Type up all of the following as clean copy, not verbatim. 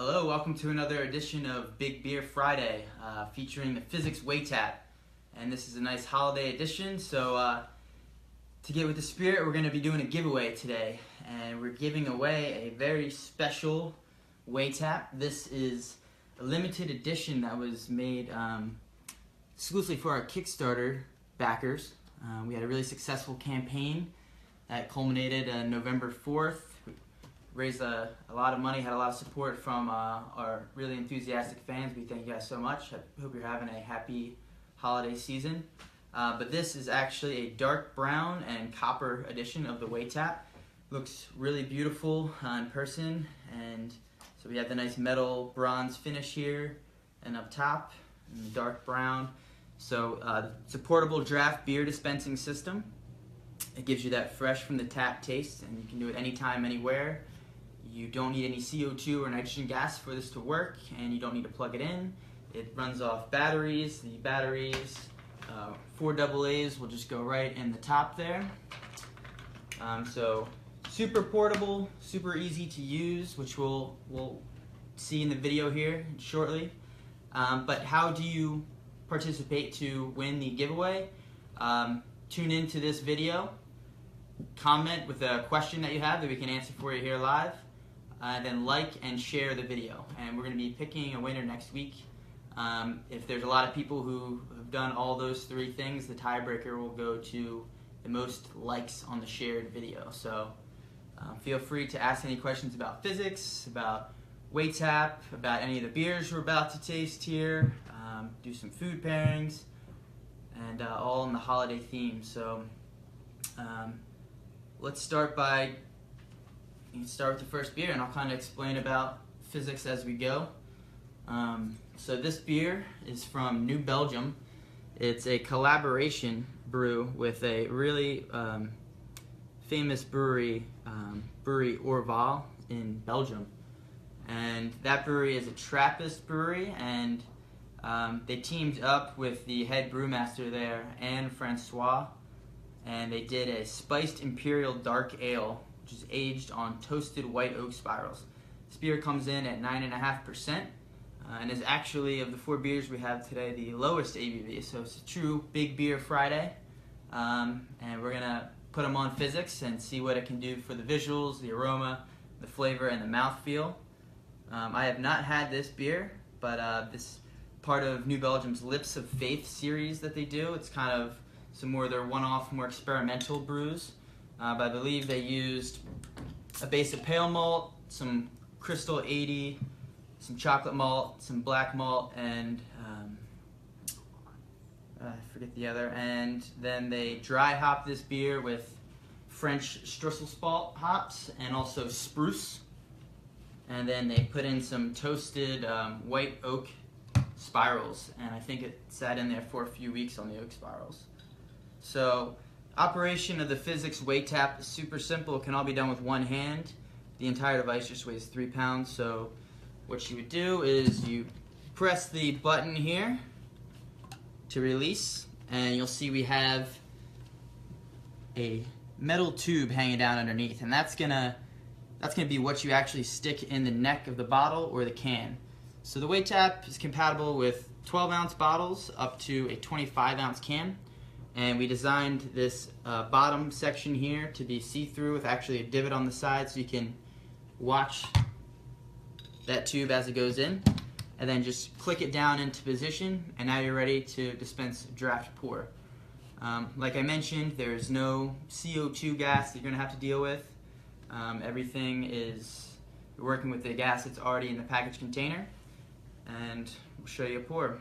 Hello, welcome to another edition of Big Beer Friday, featuring the Fizzics Weight Tap. And this is a nice holiday edition, so to get with the spirit, we're going to be doing a giveaway today. And we're giving away a very special weight tap. This is a limited edition that was made exclusively for our Kickstarter backers. We had a really successful campaign that culminated on November 4th. Raised a lot of money, had a lot of support from our really enthusiastic fans. We thank you guys so much. I hope you're having a happy holiday season. But this is actually a dark brown and copper edition of the weight tap. Looks really beautiful in person, and so we have the nice metal bronze finish here and up top, and the dark brown. So it's a portable draft beer dispensing system. It gives you that fresh from the tap taste, and you can do it anytime, anywhere. You don't need any CO2 or nitrogen gas for this to work, and you don't need to plug it in. It runs off batteries. The batteries, 4 AA's, will just go right in the top there. So super portable, super easy to use, which we'll see in the video here shortly. But how do you participate to win the giveaway? Tune into this video, comment with a question that you have that we can answer for you here live. Then like and share the video, and we're going to be picking a winner next week. If there's a lot of people who have done all those 3 things, the tiebreaker will go to the most likes on the shared video. So feel free to ask any questions about Fizzics, about weight tap, about any of the beers we're about to taste here, do some food pairings, and all in the holiday theme. So let's start with the first beer, and I'll kind of explain about Fizzics as we go. So this beer is from New Belgium. It's a collaboration brew with a really famous brewery, Brewery Orval in Belgium. And that brewery is a Trappist brewery, and they teamed up with the head brewmaster there, Anne Francois, and they did a spiced imperial dark ale, which is aged on toasted white oak spirals. This beer comes in at 9.5%, and is actually, of the 4 beers we have today, the lowest ABV. So it's a true Big Beer Friday, and we're gonna put them on Fizzics and see what it can do for the visuals, the aroma, the flavor, and the mouthfeel. I have not had this beer, but this is part of New Belgium's Lips of Faith series that they do. It's kind of some more of their one-off, more experimental brews. But I believe they used a base of pale malt, some Crystal 80, some chocolate malt, some black malt, and I forget the other. And then they dry hop this beer with French Strusselspalt hops and also spruce. And then they put in some toasted white oak spirals, and I think it sat in there for a few weeks on the oak spirals. So operation of the Fizzics weight tap is super simple. It can all be done with one hand. The entire device just weighs 3 pounds. So what you would do is you press the button here to release, and you'll see we have a metal tube hanging down underneath, and that's gonna be what you actually stick in the neck of the bottle or the can. So the weight tap is compatible with 12-ounce bottles up to a 25-ounce can. And we designed this bottom section here to be see-through with actually a divot on the side, so you can watch that tube as it goes in, and then just click it down into position, and now you're ready to dispense draft pour. Like I mentioned, there's no CO2 gas that you're going to have to deal with. Everything is, you're working with the gas that's already in the package container, and we'll show you a pour.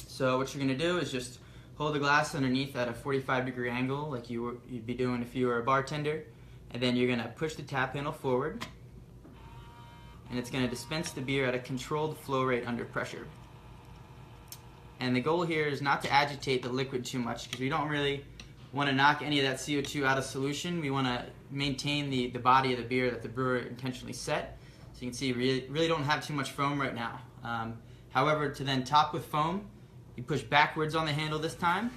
So what you're going to do is just hold the glass underneath at a 45-degree angle like you'd be doing if you were a bartender, and then you're going to push the tap handle forward, and it's going to dispense the beer at a controlled flow rate under pressure. And the goal here is not to agitate the liquid too much, because we don't really want to knock any of that CO2 out of solution. We want to maintain the body of the beer that the brewer intentionally set. So you can see we really don't have too much foam right now. However, to then top with foam, you push backwards on the handle this time,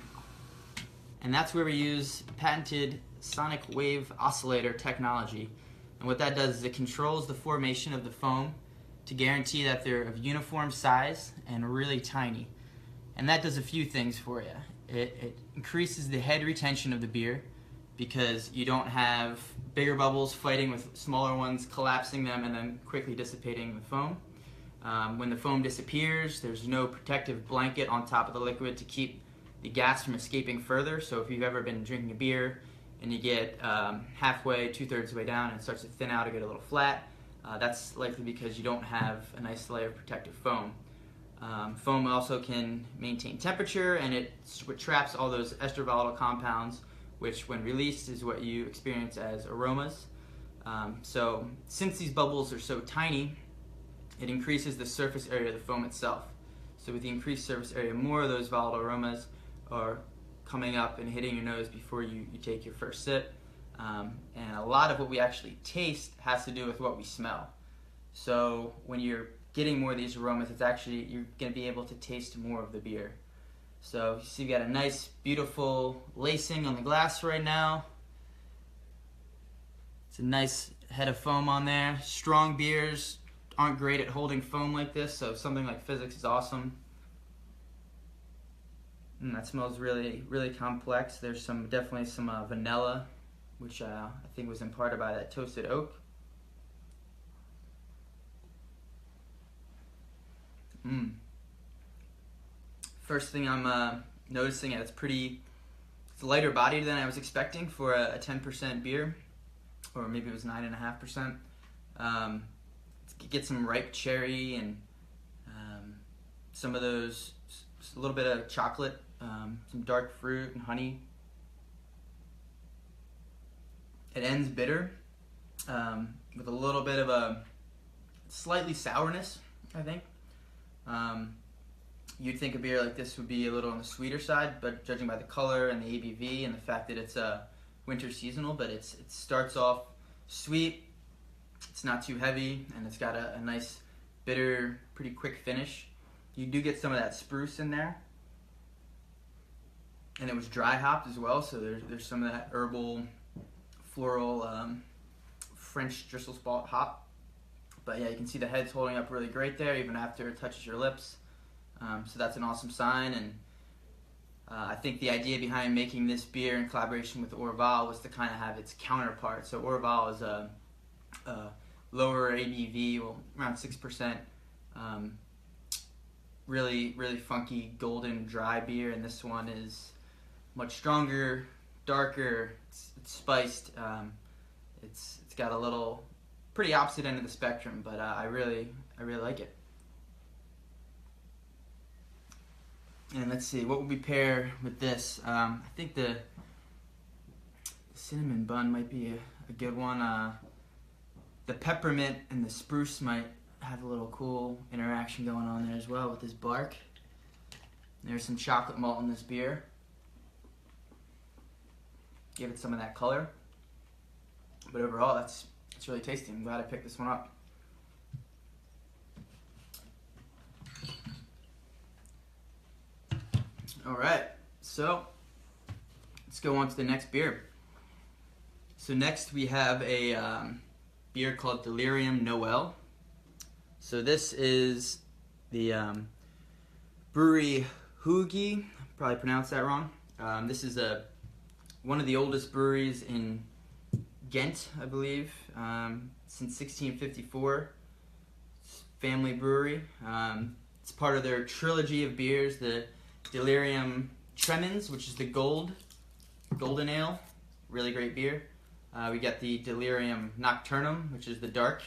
and that's where we use patented sonic wave oscillator technology. And what that does is it controls the formation of the foam to guarantee that they're of uniform size and really tiny. And that does a few things for you. It increases the head retention of the beer because you don't have bigger bubbles fighting with smaller ones, collapsing them and then quickly dissipating the foam. When the foam disappears, there's no protective blanket on top of the liquid to keep the gas from escaping further. So if you've ever been drinking a beer and you get halfway, 2/3 of the way down and it starts to thin out or get a little flat, that's likely because you don't have a nice layer of protective foam. Foam also can maintain temperature, and it traps all those ester volatile compounds, which when released is what you experience as aromas. So since these bubbles are so tiny, it increases the surface area of the foam itself. So with the increased surface area, more of those volatile aromas are coming up and hitting your nose before you take your first sip. And a lot of what we actually taste has to do with what we smell. So when you're getting more of these aromas, you're going to be able to taste more of the beer. So you see we got a nice, beautiful lacing on the glass right now. It's a nice head of foam on there. Strong beers aren't great at holding foam like this, so something like Fizzics is awesome. And that smells really, really complex. There's definitely some vanilla, which I think was imparted by that toasted oak. First thing I'm noticing, it's lighter bodied than I was expecting for a 10% beer, or maybe it was 9.5%. Get some ripe cherry and some of those, a little bit of chocolate, some dark fruit and honey. It ends bitter with a little bit of a slightly sourness, I think. You'd think a beer like this would be a little on the sweeter side, but judging by the color and the ABV and the fact that it's winter seasonal, but it starts off sweet, it's not too heavy, and it's got a nice bitter, pretty quick finish. You do get some of that spruce in there, and it was dry hopped as well, so there's some of that herbal, floral, French drizzle spot hop. But yeah, you can see the head's holding up really great there, even after it touches your lips. So that's an awesome sign, and I think the idea behind making this beer in collaboration with Orval was to kind of have its counterpart. So Orval is a lower ABV, well, around 6%, really, really funky golden dry beer, and this one is much stronger, darker, it's spiced. It's got a little pretty opposite end of the spectrum, but I really like it. And let's see, what would we pair with this? I think the cinnamon bun might be a good one. The peppermint and the spruce might have a little cool interaction going on there as well with this bark. There's some chocolate malt in this beer. Give it some of that color. But overall, it's really tasty. I'm glad I picked this one up. Alright, so let's go on to the next beer. So next we have a beer called Delirium Noel. So this is the brewery Hugi, probably pronounced that wrong. This is one of the oldest breweries in Ghent, I believe, since 1654. It's a family brewery. It's part of their trilogy of beers, the Delirium Tremens, which is the golden ale, really great beer. We got the Delirium Nocturnum, which is the dark,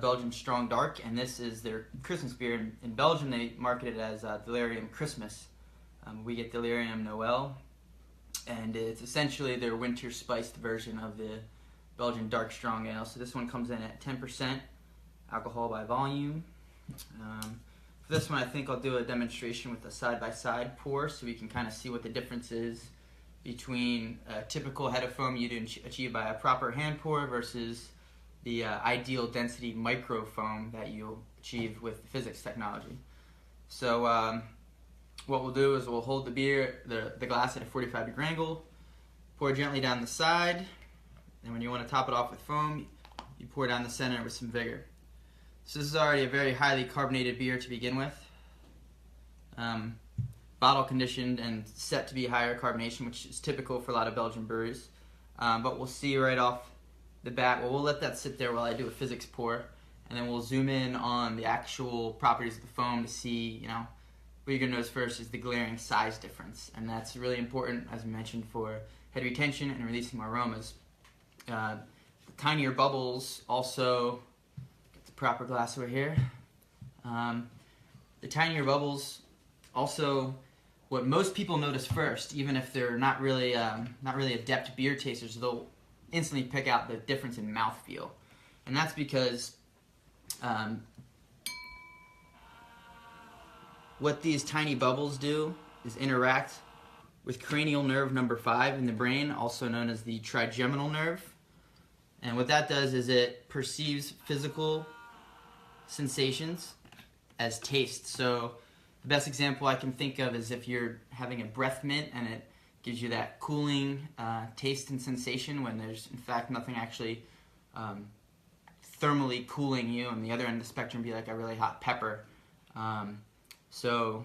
Belgian strong dark, and this is their Christmas beer. In Belgium, they market it as Delirium Christmas. We get Delirium Noel, and it's essentially their winter spiced version of the Belgian dark strong ale. So this one comes in at 10% alcohol by volume. For this one, I think I'll do a demonstration with a side-by-side pour so we can kind of see what the difference is between a typical head of foam you'd achieve by a proper hand pour versus the ideal density micro foam that you'll achieve with Fizzics technology. So what we'll do is we'll hold the beer, the glass at a 45-degree angle, pour gently down the side, and when you want to top it off with foam, you pour down the center with some vigor. So this is already a very highly carbonated beer to begin with. Bottle conditioned and set to be higher carbonation, which is typical for a lot of Belgian breweries. But we'll see right off the bat. Well, we'll let that sit there while I do a Fizzics pour, and then we'll zoom in on the actual properties of the foam to see, what you're going to notice first is the glaring size difference. And that's really important, as we mentioned, for head retention and releasing more aromas. The tinier bubbles also, get the proper glass over here. The tinier bubbles also, what most people notice first, even if they're not really adept beer tasters, they'll instantly pick out the difference in mouthfeel. And that's because what these tiny bubbles do is interact with cranial nerve number 5 in the brain, also known as the trigeminal nerve. And what that does is it perceives physical sensations as taste. So the best example I can think of is if you're having a breath mint and it gives you that cooling taste and sensation when there's in fact nothing actually thermally cooling you, and the other end of the spectrum be like a really hot pepper. So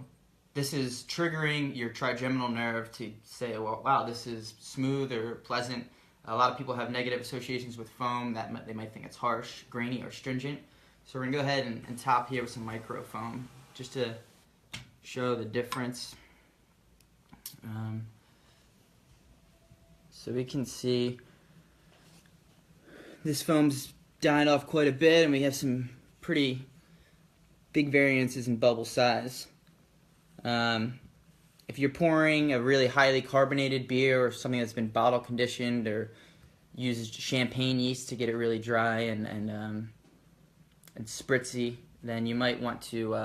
this is triggering your trigeminal nerve to say, well, wow, this is smooth or pleasant. A lot of people have negative associations with foam that they might think it's harsh, grainy, or stringent. So we're gonna go ahead and top here with some micro foam just to show the difference. So we can see this foam's dyed off quite a bit, and we have some pretty big variances in bubble size. If you're pouring a really highly carbonated beer or something that's been bottle conditioned or uses champagne yeast to get it really dry and spritzy, then you might want to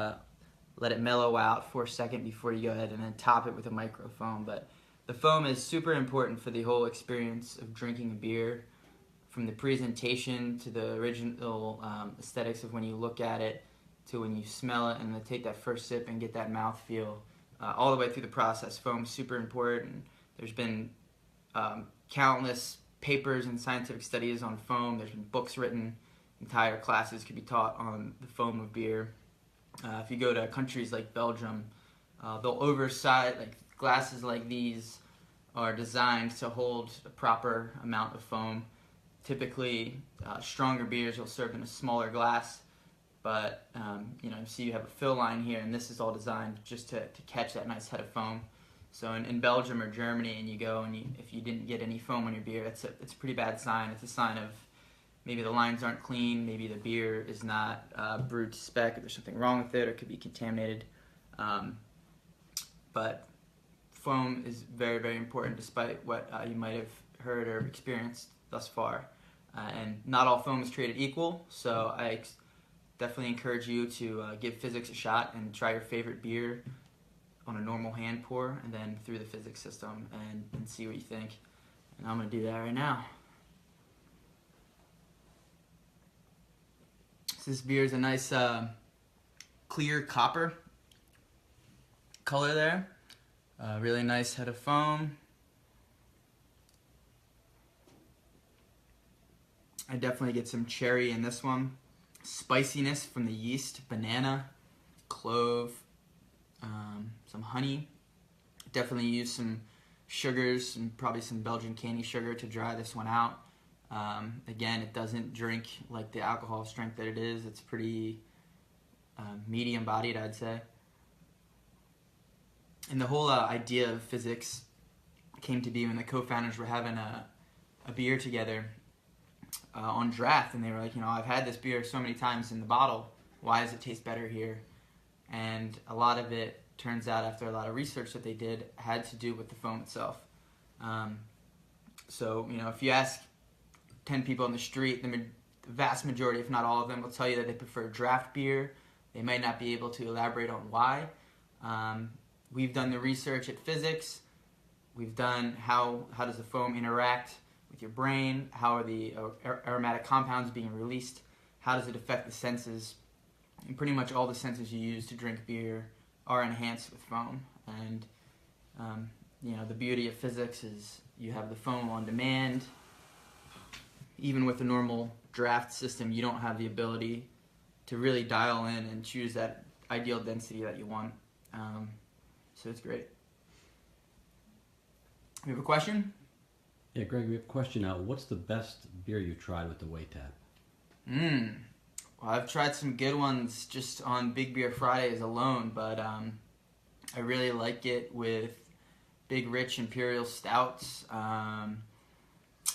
let it mellow out for a second before you go ahead and then top it with a micro foam. But the foam is super important for the whole experience of drinking a beer, from the presentation to the original aesthetics of when you look at it to when you smell it and then take that first sip and get that mouthfeel. All the way through the process, foam's super important. There's been countless papers and scientific studies on foam. There's been books written. Entire classes could be taught on the foam of beer. If you go to countries like Belgium, they'll oversize, like glasses like these are designed to hold a proper amount of foam. Typically, stronger beers will serve in a smaller glass, but see you have a fill line here, and this is all designed just to catch that nice head of foam. So in Belgium or Germany, and you go and if you didn't get any foam on your beer, it's a pretty bad sign. It's a sign of maybe the lines aren't clean, maybe the beer is not brewed to spec, or there's something wrong with it, or it could be contaminated. But foam is very, very important, despite what you might have heard or experienced thus far. And not all foam is created equal, so I definitely encourage you to give Fizzics a shot and try your favorite beer on a normal hand pour and then through the Fizzics system and see what you think. And I'm going to do that right now. So this beer is a nice clear copper color there. Really nice head of foam. I definitely get some cherry in this one. Spiciness from the yeast, banana, clove, some honey. Definitely use some sugars and probably some Belgian candy sugar to dry this one out. Again, it doesn't drink like the alcohol strength that it is. It's pretty medium bodied, I'd say. And the whole idea of Fizzics came to be when the co-founders were having a beer together on draft, and they were like, I've had this beer so many times in the bottle, why does it taste better here? And a lot of it turns out, after a lot of research that they did, had to do with the foam itself. So if you ask 10 people on the street, the vast majority, if not all of them, will tell you that they prefer draft beer. They might not be able to elaborate on why. We've done the research at Fizzics. We've done how does the foam interact with your brain, how are the aromatic compounds being released, how does it affect the senses, and pretty much all the senses you use to drink beer are enhanced with foam. And the beauty of Fizzics is you have the foam on demand. Even with a normal draft system, you don't have the ability really dial in and choose that ideal density that you want. So it's great. You have a question? Yeah, Greg, we have a question now. What's the best beer you tried with the Wait Tap? Well, I've tried some good ones just on Big Beer Fridays alone, but I really like it with Big Rich Imperial Stouts. I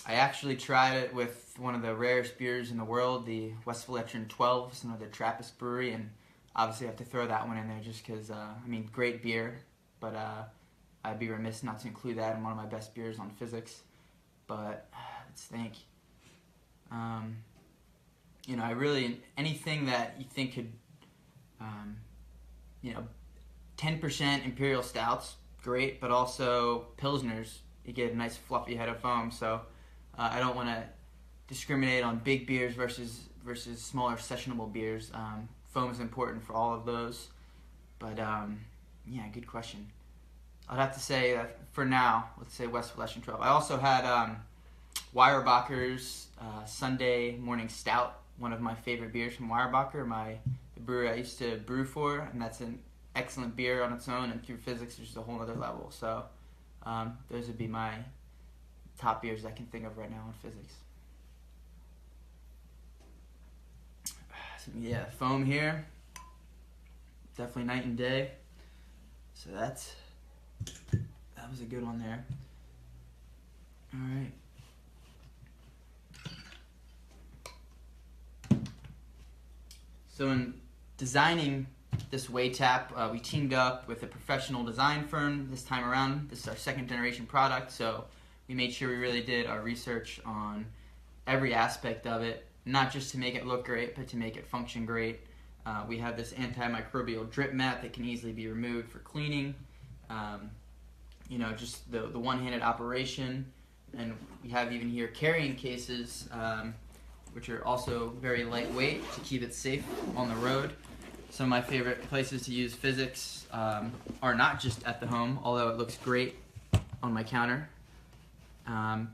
actually tried it with one of the rarest beers in the world, the Westfalen 12, it's another Trappist brewery, and obviously I have to throw that one in there just because, great beer, but I'd be remiss not to include that in one of my best beers on Fizzics. But let's think. I really, anything that you think could, 10% Imperial Stouts, great, but also Pilsners, you get a nice fluffy head of foam, so I don't want to discriminate on big beers versus smaller sessionable beers. Foam is important for all of those, but good question. I'd have to say that for now, let's say Westfalen 12. I also had Weyerbacher's Sunday Morning Stout, one of my favorite beers from Weyerbacher, the brewery I used to brew for, and that's an excellent beer on its own, and through Fizzics, there's a whole other level. So those would be my top beers I can think of right now on Fizzics. So, yeah, foam here, definitely night and day. So that was a good one there. All right. So in designing this Wait Tap, we teamed up with a professional design firm this time around. This is our second generation product, so we made sure we really did our research on every aspect of it, not just to make it look great, but to make it function great. We have this antimicrobial drip mat that can easily be removed for cleaning. Just the one-handed operation. And we have even here carrying cases, which are also very lightweight to keep it safe on the road. Some of my favorite places to use Fizzics are not just at the home, although it looks great on my counter,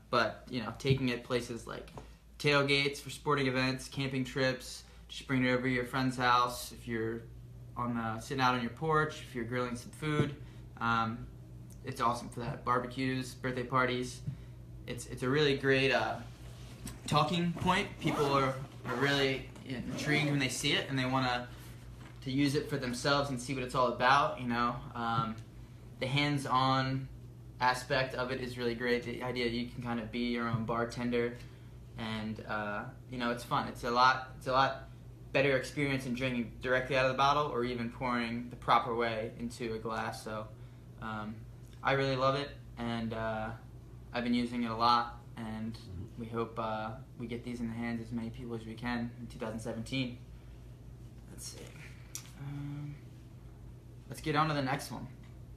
but taking it places like tailgates for sporting events, camping trips, just bring it over to your friend's house. If you're sitting out on your porch, if you're grilling some food, it's awesome for that. Barbecues, birthday parties. It's a really great talking point. People are really intrigued when they see it, and they want to use it for themselves and see what it's all about. The hands-on aspect of it is really great. The idea you can kind of be your own bartender, and it's fun. It's a lot better experience than drinking directly out of the bottle or even pouring the proper way into a glass. So I really love it, and I've been using it a lot, and we hope we get these in the hands of as many people as we can in 2017. Let's see. Let's get on to the next one.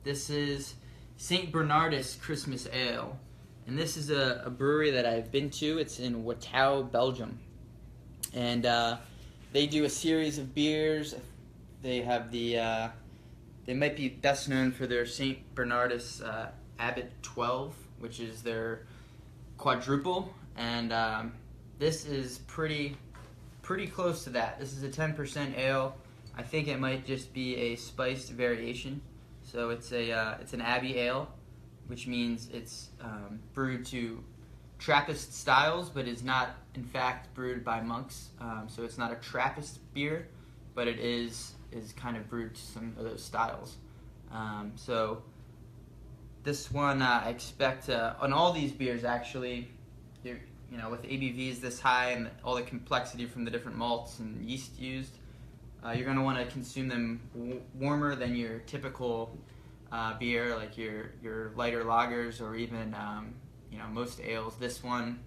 This is St. Bernardus Christmas Ale, and this is a brewery that I've been to. It's in Watteau, Belgium, and they do a series of beers. They have they might be best known for their St. Bernardus Abbot 12, which is their quadruple, and this is pretty close to that. This is a 10% ale. I think it might just be a spiced variation. So it's an Abbey ale, which means it's brewed to Trappist styles, but is not in fact brewed by monks. So it's not a Trappist beer, but it is kind of brewed to some of those styles. So this one I expect on all these beers actually, with ABVs this high and all the complexity from the different malts and yeast used, you're going to want to consume them warmer than your typical beer, like your lighter lagers or even most ales. This one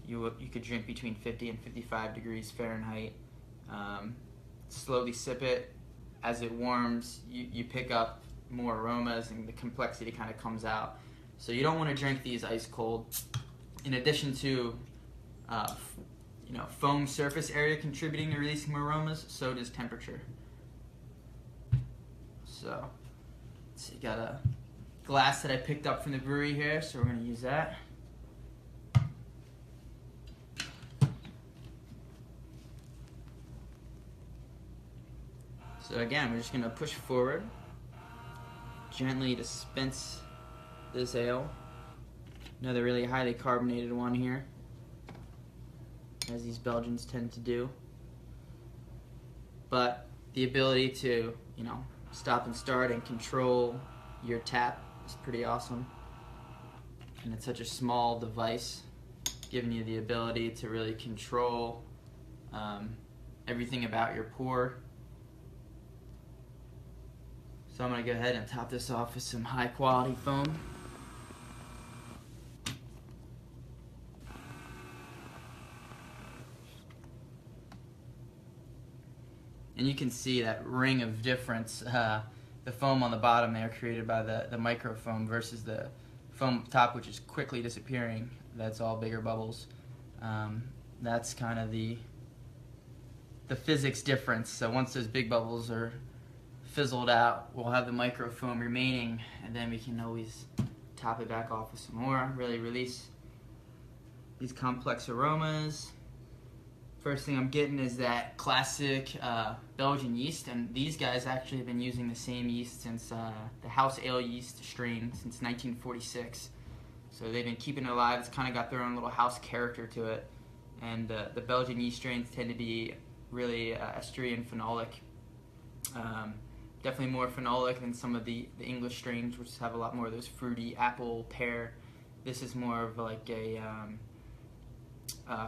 you could drink between 50 and 55 degrees Fahrenheit. Slowly sip it. As it warms, you pick up more aromas and the complexity kind of comes out. So you don't want to drink these ice cold. In addition to foam surface area contributing to releasing more aromas, so does temperature. So let's see, got a glass that I picked up from the brewery here, so we're going to use that. So again, we're just going to push forward, gently dispense this ale. Another really highly carbonated one here, as these Belgians tend to do. But the ability to, stop and start and control your tap is pretty awesome. And it's such a small device, giving you the ability to really control everything about your pour. So I'm going to go ahead and top this off with some high quality foam. And you can see that ring of difference, the foam on the bottom there created by the microfoam versus the foam top, which is quickly disappearing. That's all bigger bubbles. That's kind of the Fizzics difference. So once those big bubbles are fizzled out, we'll have the microfoam remaining, and then we can always top it back off with some more, really release these complex aromas. First thing I'm getting is that classic Belgian yeast, and these guys actually have been using the same yeast since the house ale yeast strain since 1946. So they've been keeping it alive. It's kind of got their own little house character to it, and the Belgian yeast strains tend to be really estery and phenolic. Definitely more phenolic than some of the English strains, which have a lot more of those fruity apple, pear. This is more of like a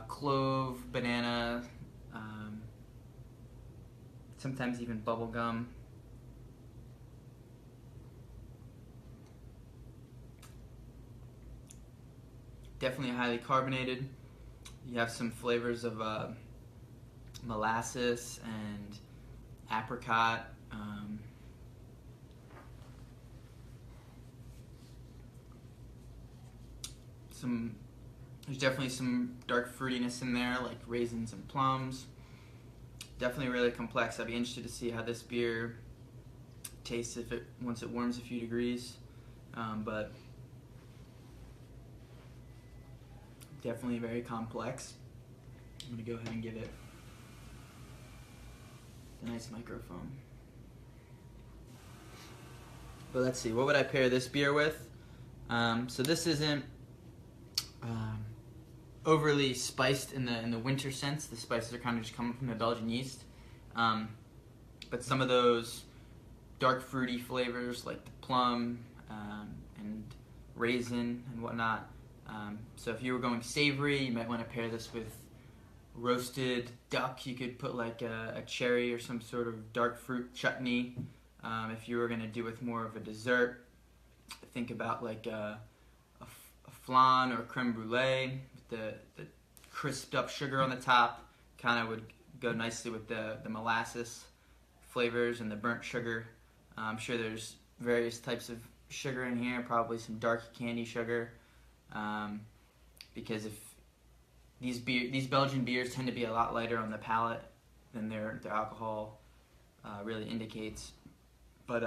clove, banana, sometimes even bubble gum. Definitely highly carbonated. You have some flavors of molasses and apricot. There's definitely some dark fruitiness in there, like raisins and plums. Definitely really complex. I'd be interested to see how this beer tastes once it warms a few degrees. But definitely very complex. I'm going to go ahead and give it a nice microphone. But let's see, what would I pair this beer with? So this isn't overly spiced in the winter sense. The spices are kind of just coming from the Belgian yeast. But some of those dark fruity flavors like the plum and raisin and whatnot. So if you were going savory, you might want to pair this with roasted duck. You could put like a cherry or some sort of dark fruit chutney. If you were going to do with more of a dessert, think about like a flan or creme brulee. The crisped up sugar on the top kind of would go nicely with the molasses flavors and the burnt sugar. I'm sure there's various types of sugar in here, probably some dark candy sugar, because if these Belgian beers tend to be a lot lighter on the palate than their alcohol really indicates. But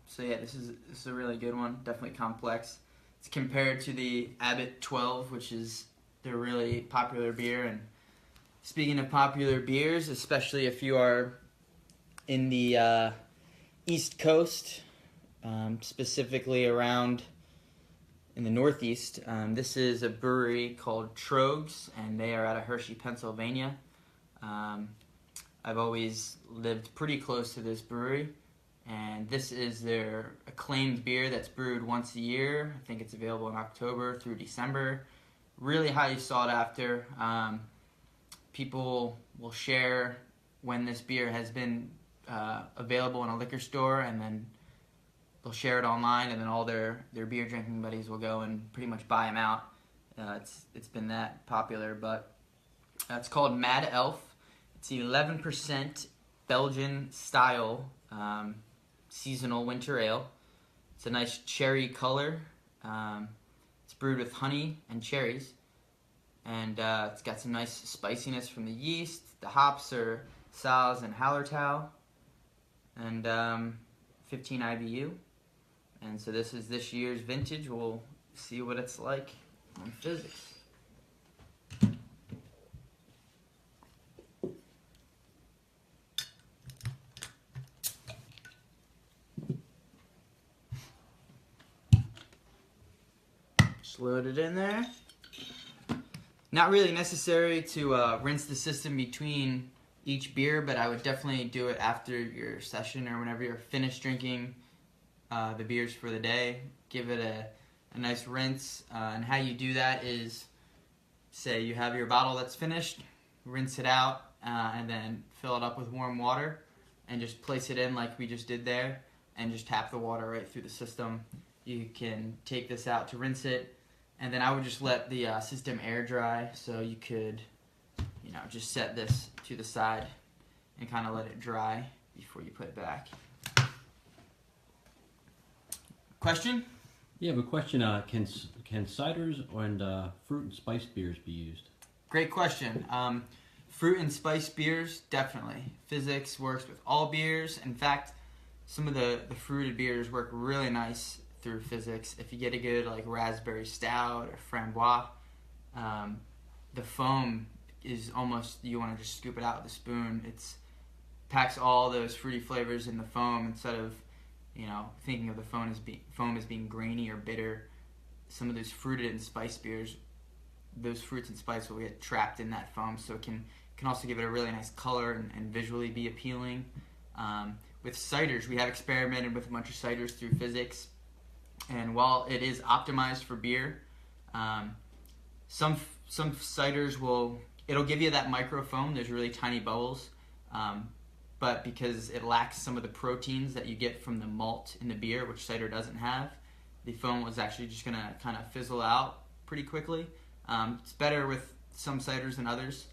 so yeah, this is a really good one. Definitely complex. It's compared to the Abbott 12, which is their really popular beer. And speaking of popular beers, especially if you are in the East Coast, specifically around in the Northeast, this is a brewery called Trogs, and they are out of Hershey, Pennsylvania. I've always lived pretty close to this brewery, and this is their acclaimed beer that's brewed once a year. I think it's available in October through December. Really highly sought after. People will share when this beer has been available in a liquor store, and then they'll share it online, and then all their beer drinking buddies will go and pretty much buy them out. It's been that popular, but it's called Mad Elf. It's 11% Belgian style seasonal winter ale. It's a nice cherry color. It's brewed with honey and cherries, and it's got some nice spiciness from the yeast. The hops are Salz and Hallertau, and 15 IBU. And so this is this year's vintage. We'll see what it's like on Fizzics. Just load it in there. Not really necessary to rinse the system between each beer, but I would definitely do it after your session or whenever you're finished drinking the beers for the day. Give it a nice rinse, and how you do that is, say you have your bottle that's finished, rinse it out, and then fill it up with warm water, and just place it in like we just did there, and just tap the water right through the system. You can take this out to rinse it, and then I would just let the system air dry, so you could, just set this to the side and kind of let it dry before you put it back. Question? Yeah, but question, can ciders and fruit and spice beers be used? Great question. Fruit and spice beers, definitely. Fizzics works with all beers. In fact, some of the fruited beers work really nice through Fizzics. If you get a good raspberry stout or framboise, the foam is almost, you want to just scoop it out with a spoon. It's packs all those fruity flavors in the foam instead of thinking of the foam as being grainy or bitter. Some of those fruited and spice beers, those fruits and spice will get trapped in that foam, so it can also give it a really nice color and visually be appealing. With ciders, we have experimented with a bunch of ciders through Fizzics, and while it is optimized for beer, some ciders it'll give you that micro foam. There's really tiny bubbles, but because it lacks some of the proteins that you get from the malt in the beer, which cider doesn't have, the foam was actually just going to kind of fizzle out pretty quickly. It's better with some ciders than others,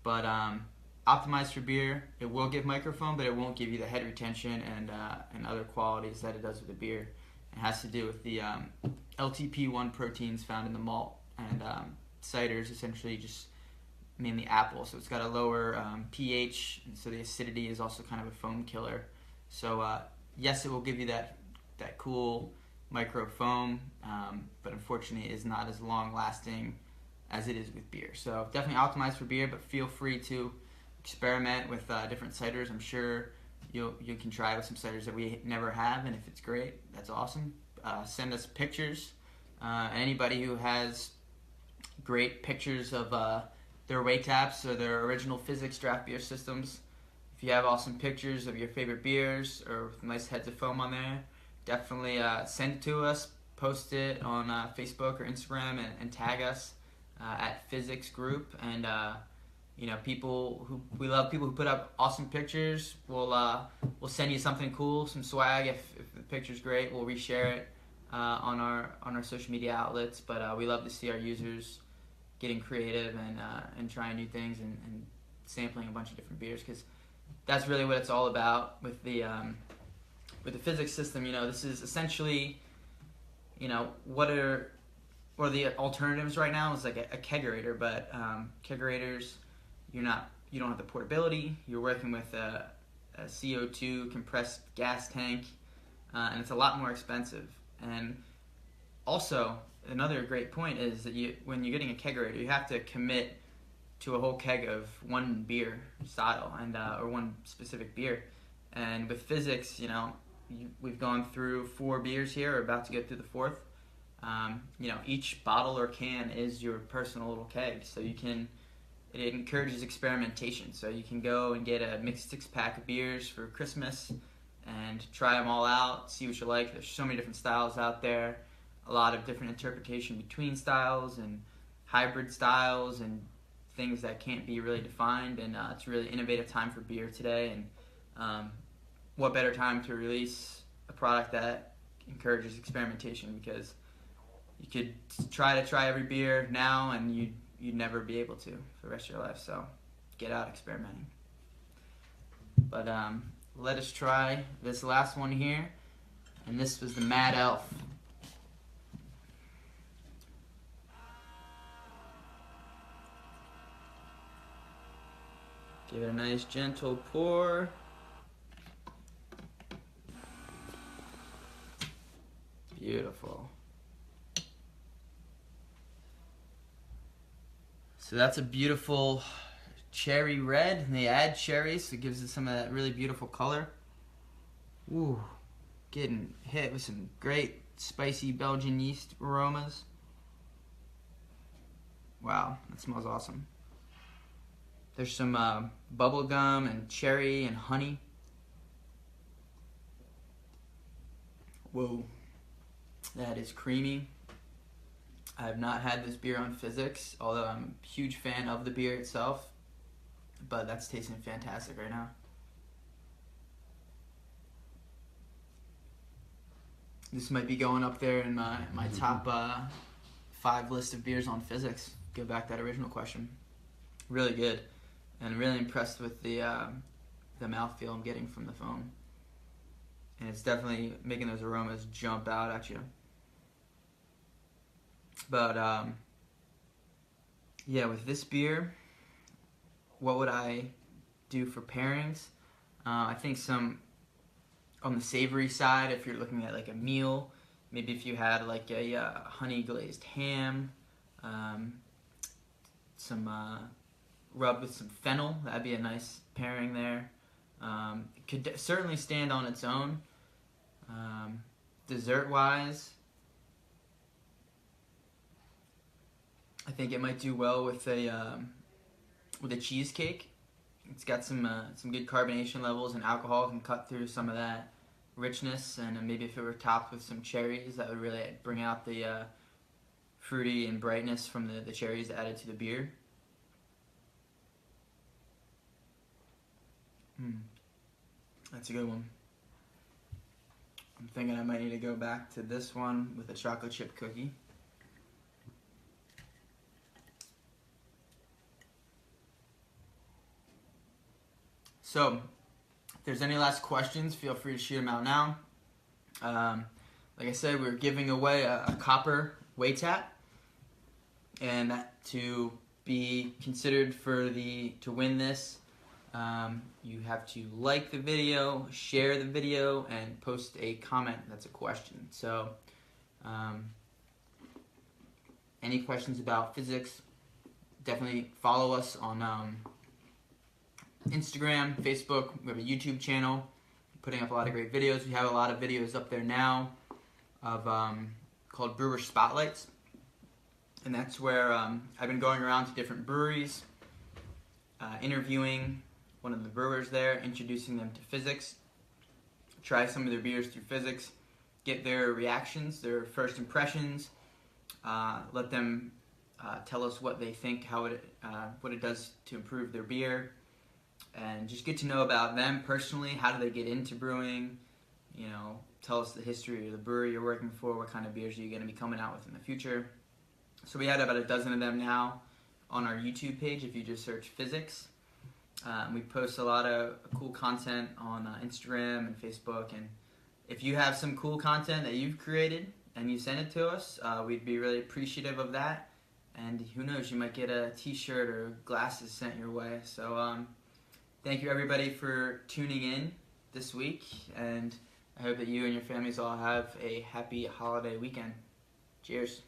but optimized for beer, it will give microfoam, but it won't give you the head retention and other qualities that it does with the beer. It has to do with the LTP1 proteins found in the malt, and ciders essentially just mainly apple, so it's got a lower pH, and so the acidity is also kind of a foam killer. So yes, it will give you that cool micro foam, but unfortunately it is not as long lasting as it is with beer. So definitely optimized for beer, but feel free to experiment with different ciders. I'm sure you can try with some ciders that we never have, and if it's great, that's awesome. Send us pictures. Anybody who has great pictures of their weight taps or their original Fizzics draft beer systems, if you have awesome pictures of your favorite beers or with nice heads of foam on there, definitely send it to us. Post it on Facebook or Instagram and tag us at Fizzics Group. And we love people who put up awesome pictures. We'll send you something cool, some swag. If the picture's great, we'll reshare it on our social media outlets. But we love to see our users getting creative and trying new things and sampling a bunch of different beers, because that's really what it's all about with the Fizzics system. This is essentially, what are the alternatives right now is like a kegerator, but kegerators, you don't have the portability. You're working with a CO2 compressed gas tank, and it's a lot more expensive. And also, another great point is that when you're getting a kegerator, you have to commit to a whole keg of one beer style or one specific beer. And with Fizzics, we've gone through 4 beers here. We're about to go through the 4th. Each bottle or can is your personal little keg, so it encourages experimentation. So you can go and get a mixed 6-pack of beers for Christmas and try them all out, see what you like. There's so many different styles out there, a lot of different interpretation between styles and hybrid styles and things that can't be really defined. And it's a really innovative time for beer today. And what better time to release a product that encourages experimentation, because you could try every beer now and you'd never be able to for the rest of your life. So get out experimenting. But let us try this last one here, and this was the Mad Elf. Give it a nice gentle pour. Beautiful. So that's a beautiful cherry red, and they add cherries, so it gives it some of that really beautiful color. Ooh, getting hit with some great spicy Belgian yeast aromas. Wow, that smells awesome. There's some bubble gum and cherry and honey. Whoa, that is creamy. I have not had this beer on Fizzics, although I'm a huge fan of the beer itself, but that's tasting fantastic right now. This might be going up there in my top 5 list of beers on Fizzics. Go back to that original question. Really good, and really impressed with the mouthfeel I'm getting from the foam. And it's definitely making those aromas jump out at you. But yeah, with this beer, what would I do for pairings? I think some on the savory side, if you're looking at like a meal, maybe if you had like a honey glazed ham, some rubbed with some fennel, that'd be a nice pairing there. It could certainly stand on its own. Dessert wise, I think it might do well with a cheesecake. It's got some good carbonation levels, and alcohol can cut through some of that richness. And maybe if it were topped with some cherries, that would really bring out the fruity and brightness from the cherries added to the beer. That's a good one. I'm thinking I might need to go back to this one with a chocolate chip cookie. So, if there's any last questions, feel free to shoot them out now. Like I said, we're giving away a copper weight tap, and to be considered to win this, you have to like the video, share the video, and post a comment that's a question. So, any questions about Fizzics, definitely follow us on Instagram, Facebook. We have a YouTube channel, putting up a lot of great videos. We have a lot of videos up there now of called Brewer Spotlights, and that's where I've been going around to different breweries, interviewing one of the brewers there, introducing them to Fizzics, try some of their beers through Fizzics, get their reactions, their first impressions, let them tell us what they think, what it does to improve their beer, and just get to know about them personally. How do they get into brewing? Tell us the history of the brewery you're working for. What kind of beers are you going to be coming out with in the future? So we had about a dozen of them now on our YouTube page if you just search Fizzics. We post a lot of cool content on Instagram and Facebook, and if you have some cool content that you've created and you send it to us, we'd be really appreciative of that. And who knows, you might get a t-shirt or glasses sent your way. So thank you everybody for tuning in this week, and I hope that you and your families all have a happy holiday weekend. Cheers.